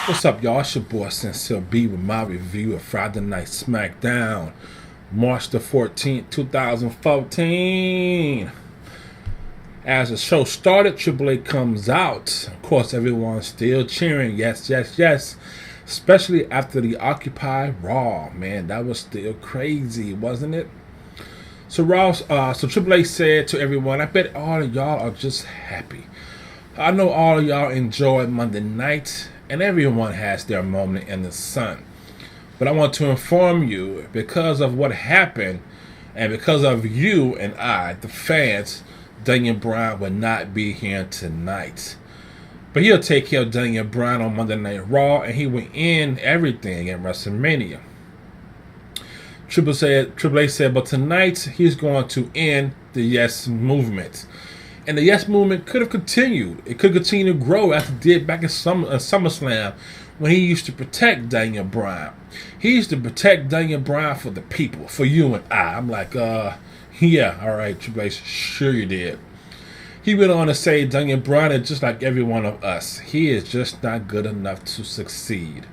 What's up, y'all? It's your boy Sincere B with my review of Friday Night SmackDown, March the 14th, 2014. As the show started, Triple H comes out. Of course, everyone's still cheering. Yes, yes, yes. Especially after the Occupy Raw. Man, that was still crazy, wasn't it? So Triple H said to everyone, I bet all of y'all are just happy. I know all of y'all enjoyed Monday night, and everyone has their moment in the sun. But I want to inform you, because of what happened, and because of you and I, the fans, Daniel Bryan will not be here tonight. But he'll take care of Daniel Bryan on Monday Night Raw, and he will end everything at WrestleMania. Triple H said, but tonight he's going to end the Yes Movement. And the Yes Movement could have continued. It could continue to grow as it did back in SummerSlam when he used to protect Daniel Bryan. He used to protect Daniel Bryan for the people, for you and I. I'm like, yeah, all right, Triple H, sure you did. He went on to say Daniel Bryan is just like every one of us. He is just not good enough to succeed.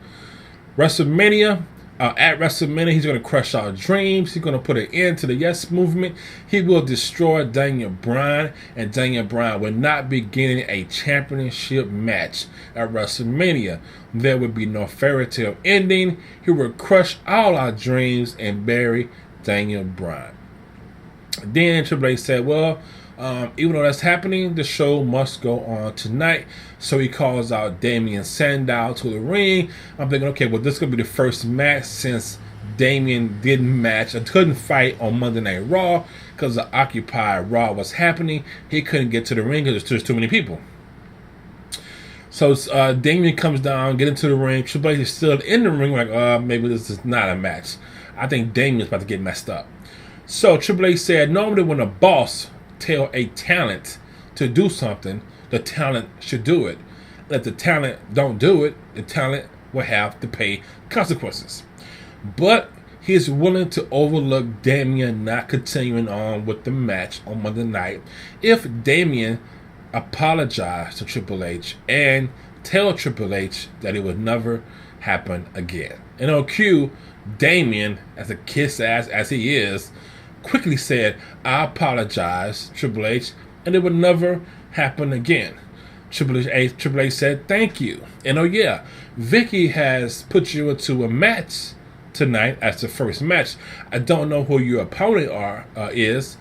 At WrestleMania, he's going to crush our dreams. He's going to put an end to the Yes Movement. He will destroy Daniel Bryan, and Daniel Bryan will not be getting a championship match at WrestleMania. There will be no fairy tale ending. He will crush all our dreams and bury Daniel Bryan. Then Triple H said, well, even though that's happening, the show must go on tonight. So he calls out Damien Sandow to the ring. I'm thinking, okay, well, this is going to be the first match since Damien couldn't fight on Monday Night Raw because the Occupy Raw was happening. He couldn't get to the ring because there's too many people. So Damien comes down, get into the ring. Triple H is still in the ring, like, maybe this is not a match. I think Damien's about to get messed up. So Triple H said, normally when a boss tell a talent to do something, the talent should do it. If the talent don't do it, the talent will have to pay consequences. But he's willing to overlook Damien not continuing on with the match on Monday night if Damien apologized to Triple H and tell Triple H that it would never happen again. And on cue, Damien, as a kiss ass as he is, quickly said, I apologize, Triple H, and it would never happen again. Triple H said, thank you. And oh yeah, Vicky has put you into a match tonight as the first match. I don't know who your opponent is,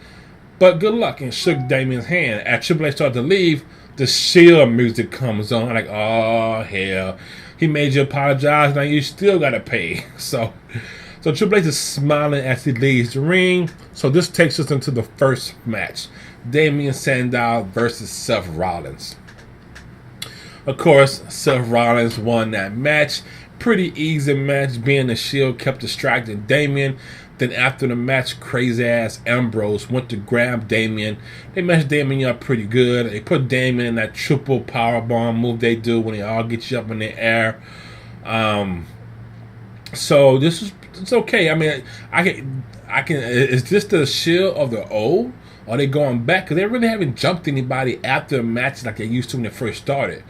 but good luck, and shook Damien's hand. As Triple H started to leave, the Shield music comes on. Like, oh hell, he made you apologize, now you still gotta pay. So Triple H is smiling as he leaves the ring. So this takes us into the first match. Damien Sandow versus Seth Rollins. Of course, Seth Rollins won that match. Pretty easy match, being the Shield kept distracting Damien. Then after the match, crazy-ass Ambrose went to grab Damien. They messed Damien up pretty good. They put Damien in that triple powerbomb move they do when they all get you up in the air. So it's okay. I mean, I can. Is this the Shield of the old? Are they going back? Because they really haven't jumped anybody after a match like they used to when they first started.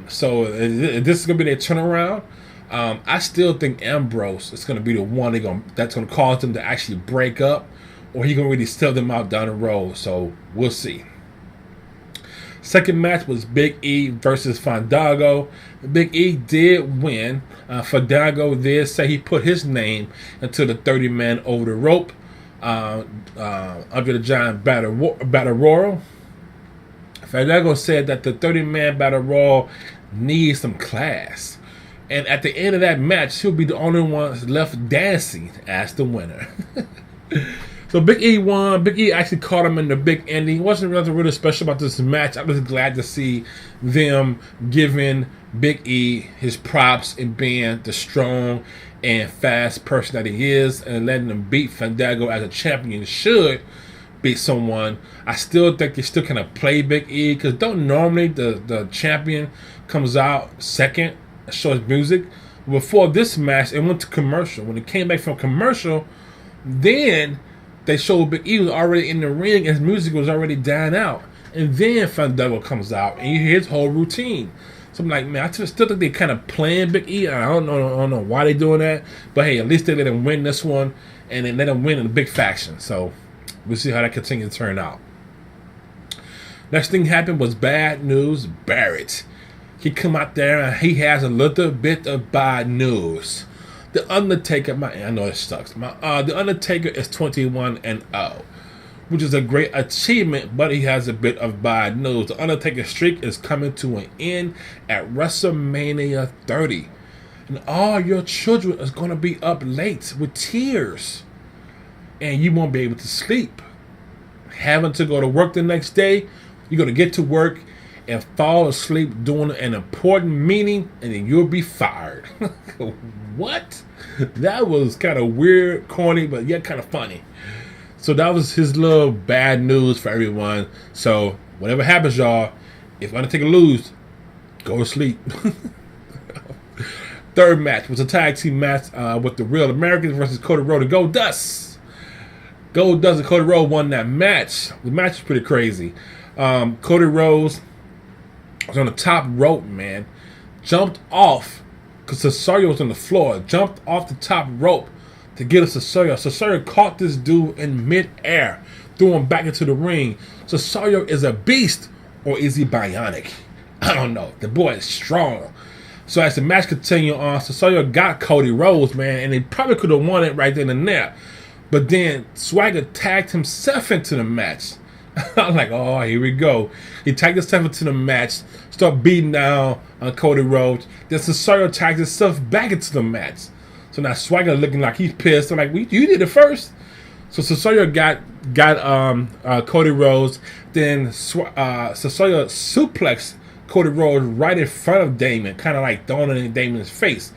So this is gonna be their turnaround. I still think Ambrose is gonna be the one that's gonna cause them to actually break up, or he gonna really sell them out down the road. So we'll see. Second match was Big E versus Fandango. Big E did win. Fandango did say he put his name into the 30-man over the rope under the Giant Battle Royal. Fandango said that the 30-man Battle Royal needs some class. And at the end of that match, he'll be the only one left dancing as the winner. So Big E won. Big E actually caught him in the big ending. It wasn't nothing really special about this match. I was glad to see them giving Big E his props and being the strong and fast person that he is, and letting him beat Fandango as a champion should beat someone. I still think they still kind of play Big E, because don't normally the champion comes out second and shows music. Before this match, it went to commercial. When it came back from commercial, then they showed Big E was already in the ring and his music was already dying out. And then Fandango comes out and you hear his whole routine. So So I'm like, man, I still think they kind of playing Big E. I don't know why they doing that. But hey, at least they let him win this one, and then let him win in the big faction. So we'll see how that continues to turn out. Next thing happened was bad news. Barrett. He come out there and he has a little bit of bad news. The Undertaker, I know it sucks. The Undertaker is 21-0, which is a great achievement, but he has a bit of bad news. The Undertaker streak is coming to an end at WrestleMania 30. And all your children is going to be up late with tears. And you won't be able to sleep. Having to go to work the next day, you're going to get to work and fall asleep doing an important meeting, and then you'll be fired. What? That was kind of weird, corny, but yet kind of funny. So that was his little bad news for everyone. So whatever happens, y'all, if Undertaker lose, go to sleep. Third match was a tag team match with the Real Americans versus Cody Rhodes and Goldust. Goldust and Cody Rhodes won that match. The match was pretty crazy. Cody Rhodes was on the top rope, man. Jumped off because Cesaro was on the floor. Jumped off the top rope to get a Cesaro. Cesaro caught this dude in midair, threw him back into the ring. Cesaro is a beast, or is he bionic? I don't know. The boy is strong. So as the match continued on, Cesaro got Cody Rhodes, man, and he probably could have won it right then and there. But then Swagger tagged himself into the match. I'm like, oh, here we go. He tagged himself into the match, start beating down on Cody Rhodes. Then Cesaro tagged himself back into the match. So now Swagger looking like he's pissed. I'm like, you did it first. So Cesaro got Cody Rhodes. Then Cesaro suplexed Cody Rhodes right in front of Damon, kind of like throwing it in Damon's face.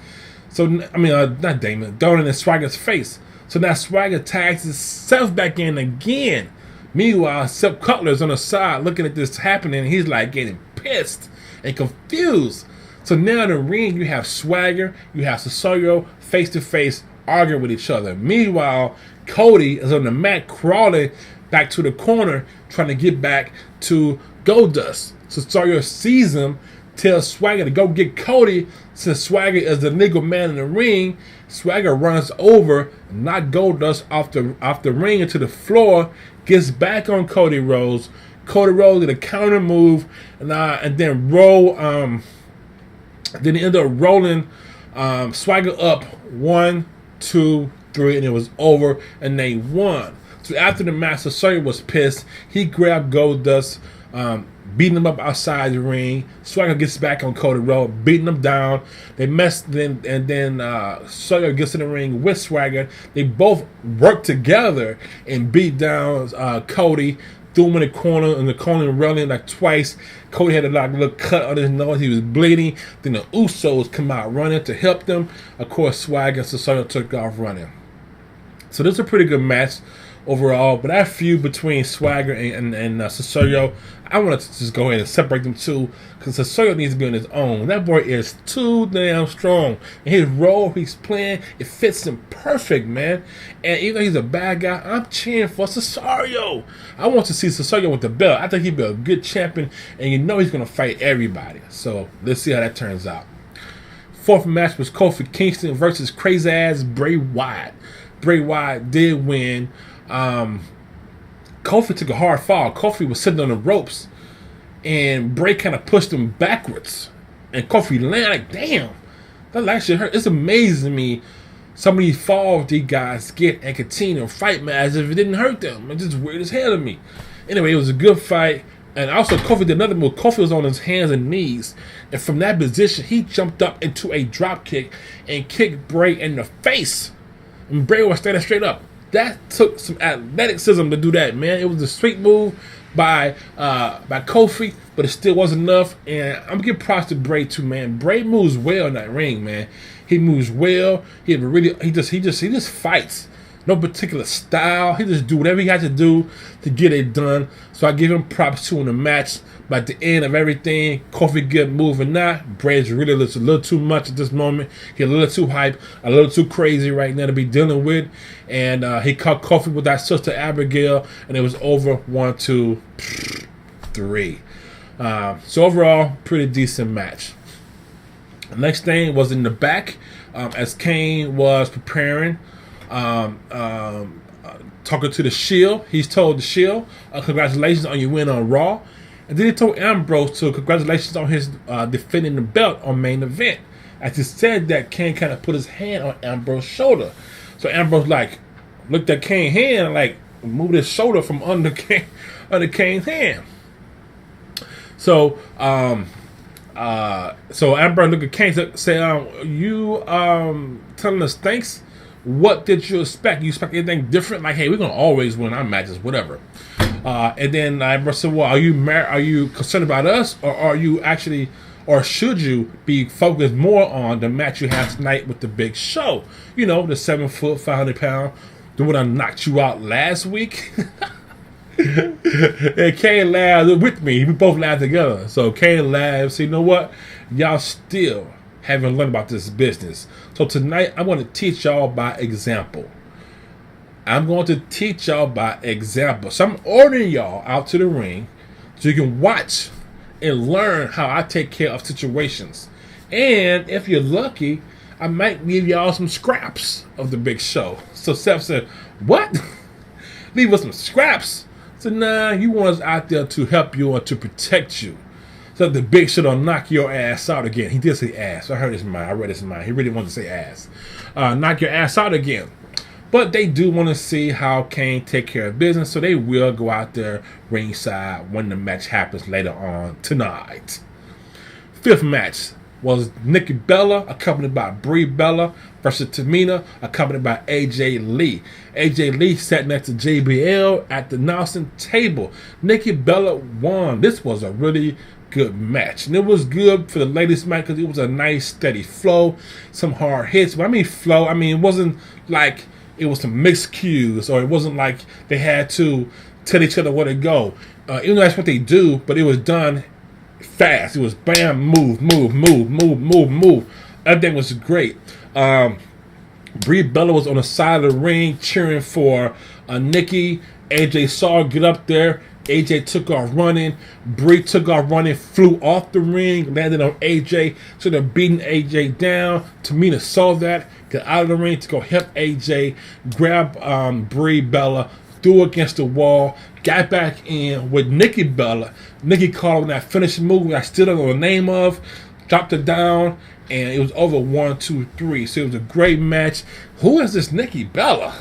So, I mean, not Damon, throwing it in Swagger's face. So now Swagger tags himself back in again. Meanwhile, Seth Cutler's on the side looking at this happening. He's like getting pissed and confused. So now in the ring, you have Swagger, you have Cesaro face to face arguing with each other. Meanwhile, Cody is on the mat crawling back to the corner trying to get back to Goldust. Cesaro sees him, tells Swagger to go get Cody. Since Swagger is the legal man in the ring, Swagger runs over, knocks Goldust off the ring into the floor, gets back on Cody Rhodes. Cody Rhodes did a counter move, and then then he ended up rolling Swagger up 1, 2, 3, and it was over, and they won. So after the match, Cesaro was pissed. He grabbed Goldust, beating him up outside the ring. Swagger gets back on Cody Rhodes, beating him down. They messed, then Swagger gets in the ring with Swagger. They both work together and beat down Cody. Threw him in the corner running like twice. Cody had a little cut on his nose. He was bleeding. Then the Usos come out running to help them. Of course, Swagger and Cesaro took off running. So this is a pretty good match overall. But that feud between Swagger and Cesaro, I want to just go ahead and separate them two, because Cesaro needs to be on his own. That boy is too damn strong. And his role he's playing, it fits him perfect, man. And even though he's a bad guy, I'm cheering for Cesaro. I want to see Cesaro with the belt. I think he'd be a good champion, and you know he's going to fight everybody. So let's see how that turns out. Fourth match was Kofi Kingston versus crazy-ass Bray Wyatt. Bray Wyatt did win. Kofi took a hard fall. Kofi was sitting on the ropes, and Bray kind of pushed him backwards. And Kofi landed like, damn, that actually hurt. It's amazing to me some of these falls these guys get and continue to fight, man, as if it didn't hurt them. It's just weird as hell to me. Anyway, it was a good fight. And also, Kofi did another move. Kofi was on his hands and knees. And from that position, he jumped up into a drop kick and kicked Bray in the face. And Bray was standing straight up. That took some athleticism to do that, man. It was a sweet move by Kofi, but it still wasn't enough. And I'm gonna give props to Bray too, man. Bray moves well in that ring, man. He moves well. He just fights. No particular style. He just do whatever he has to do to get it done. So I give him props too in the match. But at the end of everything, Kofi get moving now. Bray's really a little too much at this moment. He's a little too hype, a little too crazy right now to be dealing with. And he caught Kofi with that sister Abigail, and it was over 1, 2, 3. So overall, pretty decent match. Next thing was in the back, as Kane was preparing, um, um, talking to the Shield. He's told the Shield, congratulations on your win on Raw. And then he told Ambrose to congratulations on his defending the belt on main event. As he said that, Kane kind of put his hand on Ambrose's shoulder. So Ambrose like looked at Kane's hand and like moved his shoulder from under Kane's hand. So so Ambrose looked at Kane and said, you telling us thanks? What did you expect? You expect anything different? Like, hey, we're gonna always win our matches, whatever. And then Ambrose said, well, are you concerned about us, or are you actually, or should you be focused more on the match you have tonight with the Big Show? You know, the 7 foot, 500 pound, the one that knocked you out last week. And Kane laughed with me. We both laughed together. So Kane laughed. So you know what? Y'all still haven't learned about this business. So tonight I'm going to teach y'all by example. I'm going to teach y'all by example. So I'm ordering y'all out to the ring so you can watch and learn how I take care of situations. And if you're lucky, I might give y'all some scraps of the Big Show. So Seth said, what? Leave us some scraps? So nah, you want us out there to help you or to protect you. So the Big Show don't knock your ass out again. He did say ass. I heard his mind. I read his mind. He really wanted to say ass. Knock your ass out again. But they do want to see how Kane take care of business, so they will go out there ringside when the match happens later on tonight. Fifth match was Nikki Bella, accompanied by Brie Bella, versus Tamina, accompanied by AJ Lee. AJ Lee sat next to JBL at the announcing table. Nikki Bella won. This was a really good match, and it was good for the ladies' match because it was a nice steady flow, some hard hits. But I mean flow, I mean it wasn't like it was some mixed cues, or it wasn't like they had to tell each other where to go. Even though that's what they do, but it was done fast. It was bam, move, move, move, move, move, move. Everything was great. Brie Bella was on the side of the ring cheering for Nikki. AJ saw her get up there. AJ took off running. Brie took off running, flew off the ring, landed on AJ. So they're beating AJ down. Tamina saw that, got out of the ring to go help AJ, grab Brie Bella, threw her against the wall, got back in with Nikki Bella. Nikki called on that finishing move I still don't know the name of, dropped her down, and it was over 1, 2, 3. So it was a great match. Who is this Nikki Bella?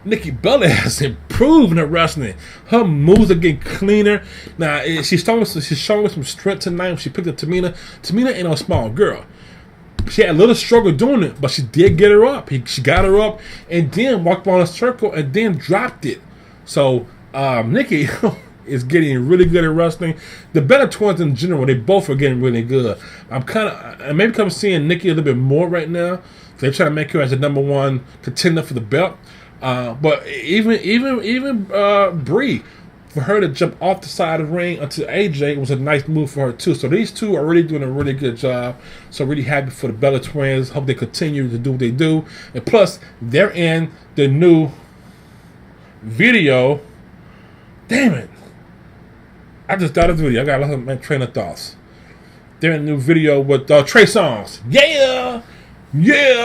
Nikki Bella has improved in her wrestling. Her moves are getting cleaner. Now, she's showing some strength tonight when she picked up Tamina. Tamina ain't no small girl. She had a little struggle doing it, but she did get her up. She got her up and then walked on a circle and then dropped it. So, Nikki is getting really good at wrestling. The Bella Twins in general, they both are getting really good. I'm maybe come seeing Nikki a little bit more right now. They're trying to make her as the #1 contender for the belt. But even Brie, for her to jump off the side of the ring onto AJ was a nice move for her too. So these two are really doing a really good job. So really happy for the Bella Twins. Hope they continue to do what they do. And plus, they're in the new video. Damn it! I just thought of the video. I got a lot of my train of thoughts. They're in the new video with Trey Songz. Yeah,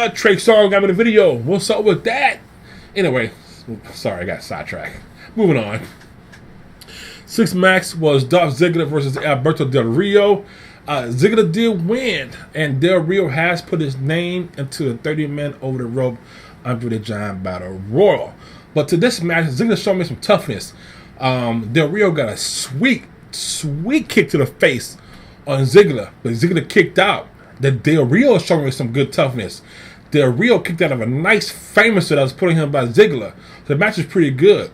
Trey Songz got me the video. What's up with that? Anyway, sorry, I got sidetracked. Moving on. Sixth match was Dolph Ziggler versus Alberto Del Rio. Ziggler did win, and Del Rio has put his name into the 30-man over the rope under the Giant Battle Royal. But to this match, Ziggler showed me some toughness. Del Rio got a sweet kick to the face on Ziggler, but Ziggler kicked out. The Del Rio showed me some good toughness. Del Rio kicked out of a nice famous that was putting him by Ziggler. So the match was pretty good.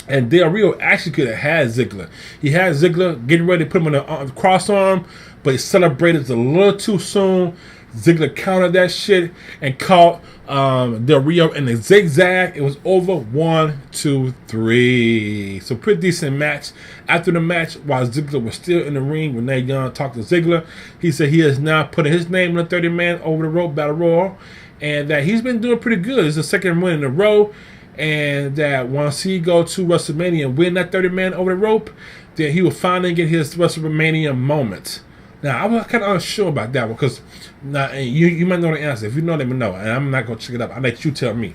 And Del Rio actually could have had Ziggler. He had Ziggler getting ready to put him on the cross arm, but he celebrated a little too soon. Ziggler countered that shit and caught Del Rio in the zigzag. It was over 1, 2, 3. So pretty decent match. After the match, while Ziggler was still in the ring, Renee Young talked to Ziggler. He said he is now putting his name in the 30-man over the rope battle royal, and that he's been doing pretty good. It's the second win in a row, and that once he go to WrestleMania and win that 30-man over the rope, then he will finally get his WrestleMania moment. Now, I was kind of unsure about that one because now you might know the answer. If you know, let me know. And I'm not going to check it up. I'll let you tell me.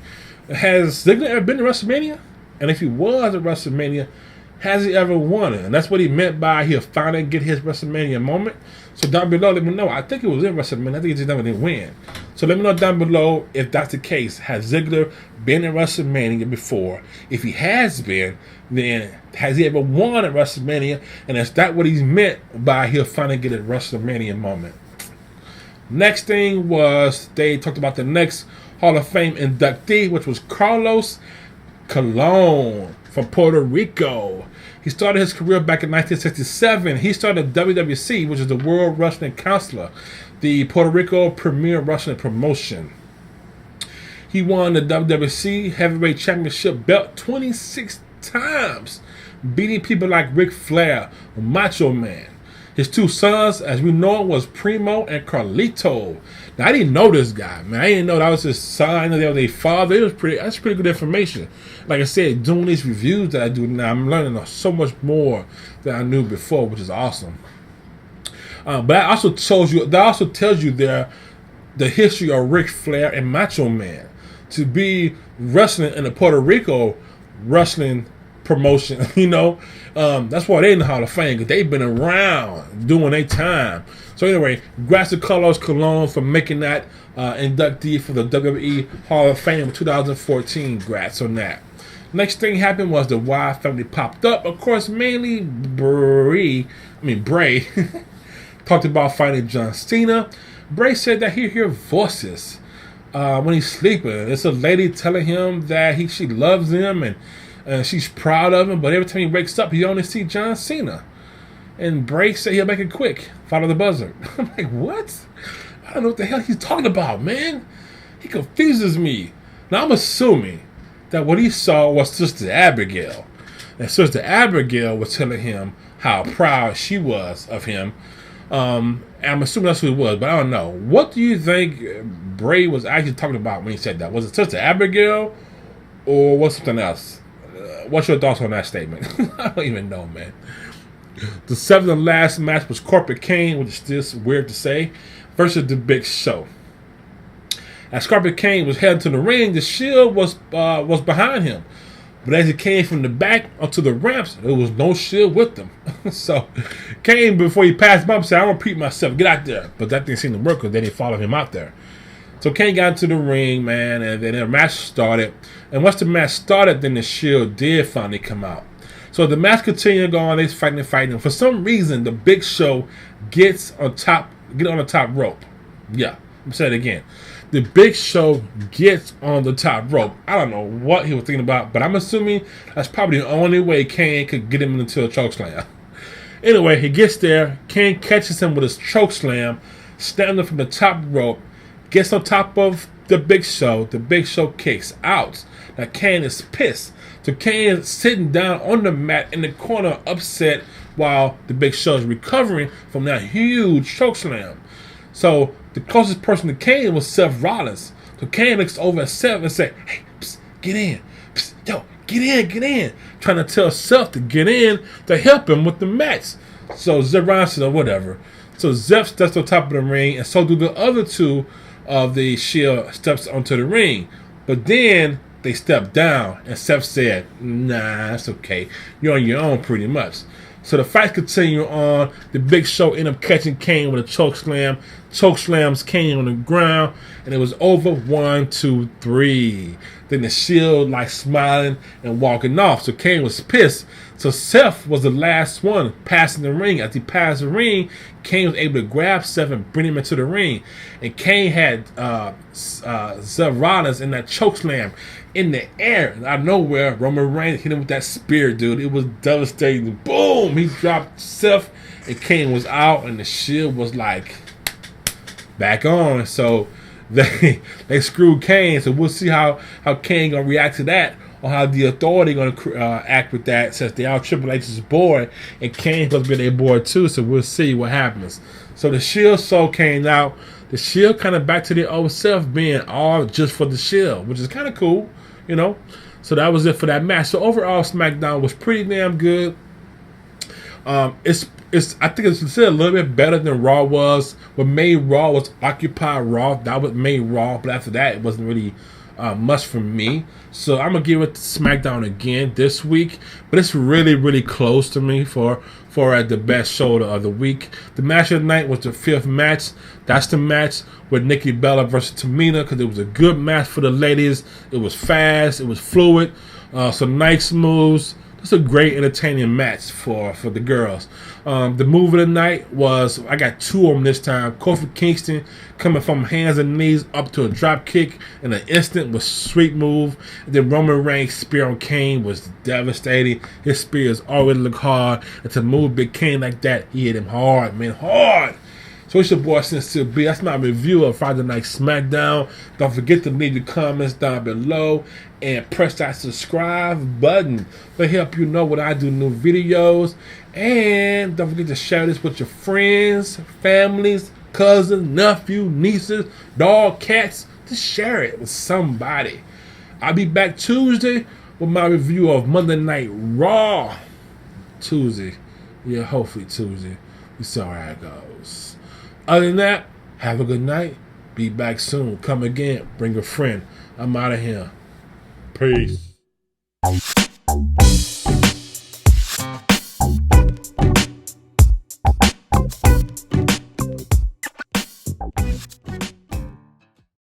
Has Ziggler ever been to WrestleMania? And if he was at WrestleMania, has he ever won it? And that's what he meant by he'll finally get his WrestleMania moment. So down below, let me know. I think it was in WrestleMania. I think he just never did win. So let me know down below if that's the case. Has Ziggler been in WrestleMania before? If he has been, then has he ever won at WrestleMania? And is that what he's meant by he'll finally get a WrestleMania moment? Next thing was they talked about the next Hall of Fame inductee, which was Carlos Colon from Puerto Rico. He started his career back in 1967. He started WWC, which is the World Wrestling Council, the Puerto Rico premier wrestling promotion. He won the WWC Heavyweight Championship belt 26 times, beating people like Ric Flair, Macho Man. His two sons, as we know, was Primo and Carlito. Now, I didn't know this guy, man. I didn't know that was his son. I know that was their father. That's pretty good information. Like I said, doing these reviews that I do now, I'm learning so much more than I knew before, which is awesome. But that also tells you there the history of Ric Flair and Macho Man. To be wrestling in the Puerto Rico wrestling promotion, that's why they're in the Hall of Fame, because they've been around doing their time. So anyway, congrats to Carlos Colon for making that inductee for the WWE Hall of Fame in 2014. Congrats on that. Next thing happened was the Wyatt family popped up. Of course, mainly Bray talked about fighting Justina. Bray said that he hear voices when he's sleeping. It's a lady telling him that she loves him and she's proud of him, but every time he wakes up, he only sees John Cena. And Bray said he'll make it quick. Follow the buzzer. I'm like, what? I don't know what the hell he's talking about, man. He confuses me. Now, I'm assuming that what he saw was Sister Abigail. And Sister Abigail was telling him how proud she was of him. And I'm assuming that's who it was, but I don't know. What do you think Bray was actually talking about when he said that? Was it Sister Abigail or was something else? What's your thoughts on that statement? I don't even know, man. The seventh and last match was Corporate Kane, which is just weird to say, versus the Big Show. As Corporate Kane was heading to the ring, the Shield was behind him. But as he came from the back onto the ramps, there was no Shield with them. So Kane, before he passed by, said, "I'm going to repeat myself, get out there." But that didn't seem to work because they didn't follow him out there. So Kane got into the ring, man, and then the match started. And once the match started, then the Shield did finally come out. So the match continued going. They're fighting. For some reason, the Big Show gets on the top rope. Yeah, I'm saying it again. The Big Show gets on the top rope. I don't know what he was thinking about, but I'm assuming that's probably the only way Kane could get him into a chokeslam. Anyway, he gets there. Kane catches him with his chokeslam, standing from the top rope, gets on top of the Big Show. The Big Show kicks out. Now Kane is pissed. So Kane is sitting down on the mat in the corner, upset, while the Big Show is recovering from that huge chokeslam. So the closest person to Kane was Seth Rollins. So Kane looks over at Seth and says, "Hey, psst, get in. Psst, yo, get in. Trying to tell Seth to get in to help him with the match. So Seth Rollins said, whatever. So Seth steps on top of the ring, and so do the other two of the Shield steps onto the ring. But then they stepped down, and Seth said, "Nah, that's okay. You're on your own pretty much." So the fight continued on. The Big Show ended up catching Kane with a chokeslam. Chokeslams Kane on the ground, and it was over 1, 2, 3. Then the Shield smiling and walking off. So Kane was pissed. So Seth was the last one passing the ring. As he passed the ring, Kane was able to grab Seth and bring him into the ring. And Kane had Seth Rollins in that chokeslam in the air. Out of nowhere, Roman Reigns hit him with that spear, dude. It was devastating. Boom! He dropped Seth, and Kane was out, and the Shield was back on. So they screwed Kane. So we'll see how Kane gonna react to that, or how the Authority gonna act with that, since they are Triple H's board, and Kane's supposed to be their board too. So we'll see what happens. So the Shield sold Kane out. The Shield kind of back to their old self, being all just for the Shield, which is kind of cool, So that was it for that match. So overall, SmackDown was pretty damn good. It's I think it's still a little bit better than Raw was. What made Raw was Occupy Raw. That what made Raw, but after that, it wasn't really much for me. So I'm gonna give it to SmackDown again this week, but it's really, really close to me for the best show of the week. The match of the night was the 5th match. That's the match with Nikki Bella versus Tamina, because it was a good match for the ladies. It was fast, it was fluid, some nice moves. It's a great entertaining match for the girls. The move of the night was, I got 2 of them this time. Kofi Kingston coming from hands and knees up to a drop kick in an instant was sweet move. And then Roman Reigns' spear on Kane was devastating. His spears already look hard. And to move Big Kane like that, he hit him hard, man, hard. So it's your boy Sincere B. That's my review of Friday Night SmackDown. Don't forget to leave your comments down below and press that subscribe button to help you know when I do new videos. And don't forget to share this with your friends, families, cousins, nephews, nieces, dog, cats. Just share it with somebody. I'll be back Tuesday with my review of Monday Night Raw. Tuesday. Yeah, hopefully Tuesday. We see how it goes. Other than that, have a good night. Be back soon. Come again. Bring a friend. I'm out of here. Peace.